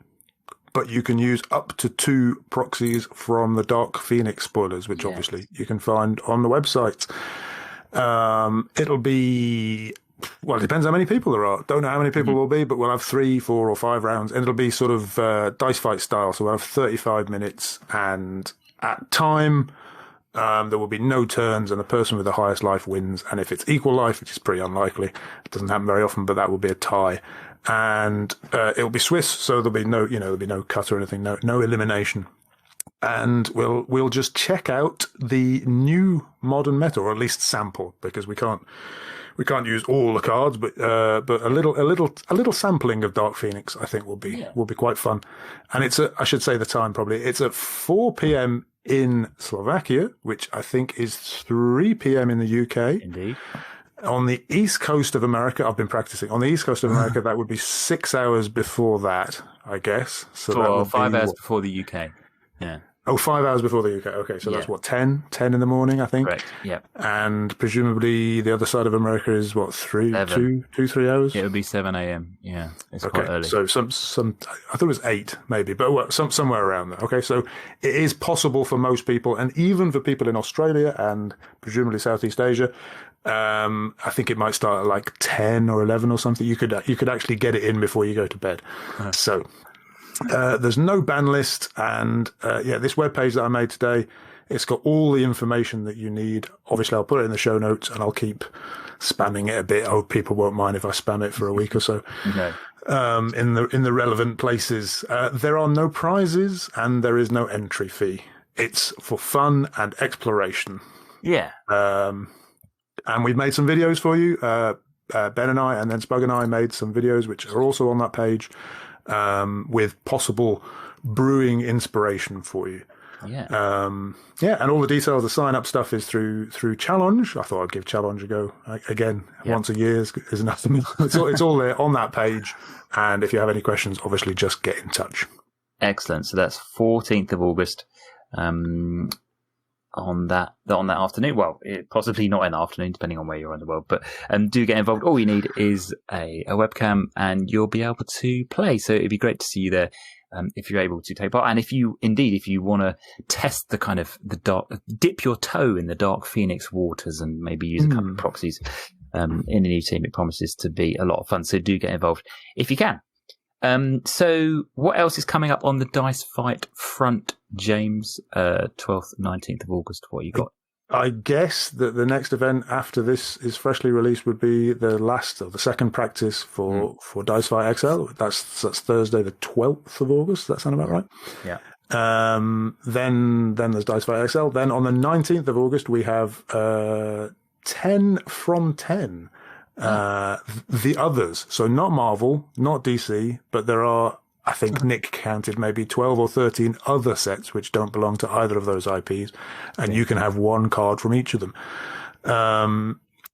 but you can use up to 2 proxies from the Dark Phoenix spoilers, which obviously you can find on the website. It'll be, well, it depends how many people there are. Don't know how many people will be, but we'll have 3, 4 or 5 rounds, and it'll be sort of Dice Fight style. So we'll have 35 minutes, and at time, there will be no turns, and the person with the highest life wins. And if it's equal life, which is pretty unlikely, it doesn't happen very often, but that will be a tie. And it'll be Swiss, so there'll be no cut or anything, no elimination. And we'll just check out the new modern meta, or at least sample, because we can't use all the cards, but a little sampling of Dark Phoenix, I think, will be quite fun. And I should say the time probably. It's at 4 p.m. in Slovakia, which I think is 3 p.m. in the UK. Indeed. On the East Coast of America, I've been practicing. On the East Coast of America, that would be 6 hours before that, I guess. So that would 5 hours before the UK. Yeah. Oh, 5 hours before the UK. Okay, so that's what, 10 in the morning, I think. Correct. Yeah. And presumably the other side of America is what, 3 hours? It would be 7 a.m. Yeah, it's quite early. So some I thought it was 8 maybe, but somewhere around there. Okay, so it is possible for most people, and even for people in Australia and presumably Southeast Asia. I think it might start at like 10 or 11 or something. You could actually get it in before you go to bed. So. There's no ban list, and this webpage that I made today, it's got all the information that you need. Obviously, I'll put it in the show notes, and I'll keep spamming it a bit. Oh, people won't mind if I spam it for a week or so. Okay. In the relevant places. There are no prizes, and there is no entry fee. It's for fun and exploration. Yeah. And we've made some videos for you. Ben and I, and then Spug and I made some videos which are also on that page with possible brewing inspiration for you. Yeah. And all the details, the sign up stuff is through Challenge. I thought I'd give Challenge a go again. Once a year is enough for me. It's all there on that page. And if you have any questions, obviously just get in touch. Excellent. So that's 14th of August. On that afternoon. Well, possibly not in the afternoon, depending on where you're in the world. But do get involved. All you need is a webcam, and you'll be able to play. So it'd be great to see you there. If you're able to take part, and if you want to test the kind of the dark, dip your toe in the Dark Phoenix waters and maybe use a couple of proxies in the new team, it promises to be a lot of fun. So do get involved if you can. So what else is coming up on the Dice Fight front, James? 12th, 19th of August. What you got? I guess that the next event after this is freshly released would be the second practice for Dice Fight XL. That's Thursday, the 12th of August. Does that sound about right? Yeah. Then there's Dice Fight XL. Then on the 19th of August, we have 10 from 10. The others. So not Marvel, not DC, but there are, I think Nick counted maybe 12 or 13 other sets which don't belong to either of those IPs, and you can have one card from each of them.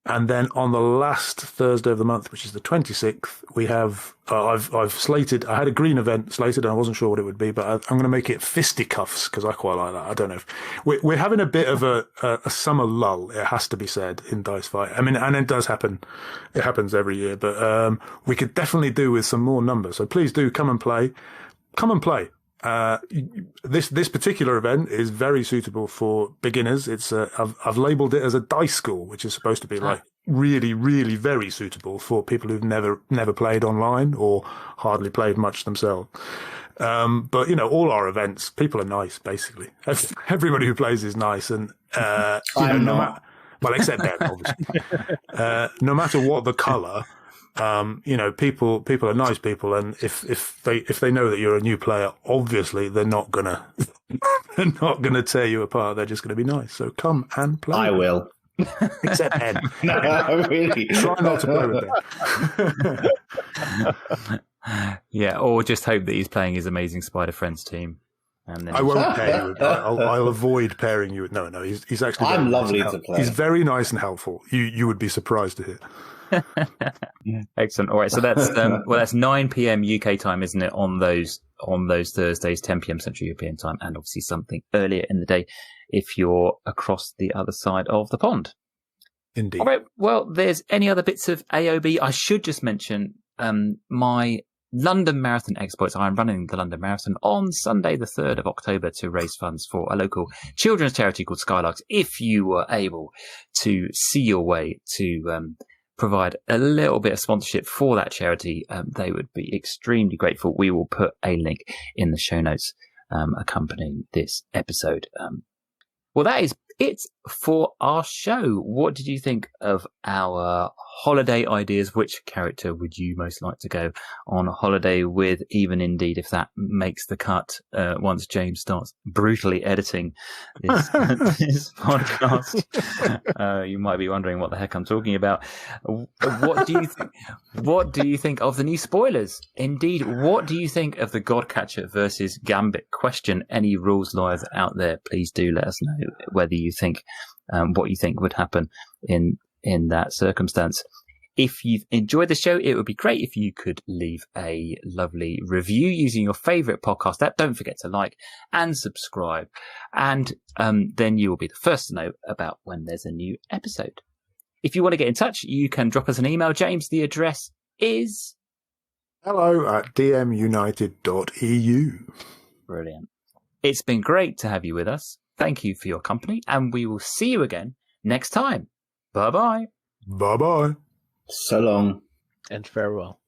And then on the last Thursday of the month, which is the 26th, we have, I've slated, I had a green event slated and I wasn't sure what it would be, but I'm going to make it fisticuffs because I quite like that. I don't know if we're having a bit of a summer lull, it has to be said, in Dice Fight. I mean, and it does happen. It happens every year, but we could definitely do with some more numbers. So please do come and play. Come and play. This particular event is very suitable for beginners. It's I've labelled it as a dice school, which is supposed to be like really, really very suitable for people who've never played online or hardly played much themselves. But all our events, people are nice. Basically, everybody who plays is nice, and well, except Ben, obviously. No matter what the colour. People are nice people, and if they know that you're a new player, obviously they're not gonna tear you apart. They're just gonna be nice. So come and play. I will. Except Ed. No, really. Try not to play with them. Yeah, or just hope that he's playing his amazing Spider Friends team. And then I won't pair you. I'll avoid pairing you with. No. He's actually. I'm lovely to play. He's very nice and helpful. You would be surprised to hear. Excellent. All right, so that's that's 9 p.m. UK time, isn't it? On those Thursdays, 10 p.m. Central European time, and obviously something earlier in the day if you're across the other side of the pond. Indeed. All right. Well, there's any other bits of AOB? I should just mention my London Marathon exploits. I'm running the London Marathon on Sunday, the 3rd of October, to raise funds for a local children's charity called Skylarks. If you were able to see your way to provide a little bit of sponsorship for that charity, they would be extremely grateful. We will put a link in the show notes accompanying this episode. Well, that is it for our show. What did you think of our holiday ideas? Which character would you most like to go on holiday with, even indeed if that makes the cut once James starts brutally editing this, this podcast? You might be wondering what the heck I'm talking about. What do you think of the new spoilers? Indeed, what do you think of the Godcatcher versus Gambit question? Any rules lawyers out there, please do let us know whether you think what you think would happen in that circumstance. If you've enjoyed the show, it would be great if you could leave a lovely review using your favourite podcast app. Don't forget to like and subscribe, and then you will be the first to know about when there's a new episode. If you want to get in touch, you can drop us an email. James, the address is hello@dmunited.eu. Brilliant. It's been great to have you with us. Thank you for your company, and we will see you again next time. Bye-bye. Bye-bye. So long. And farewell.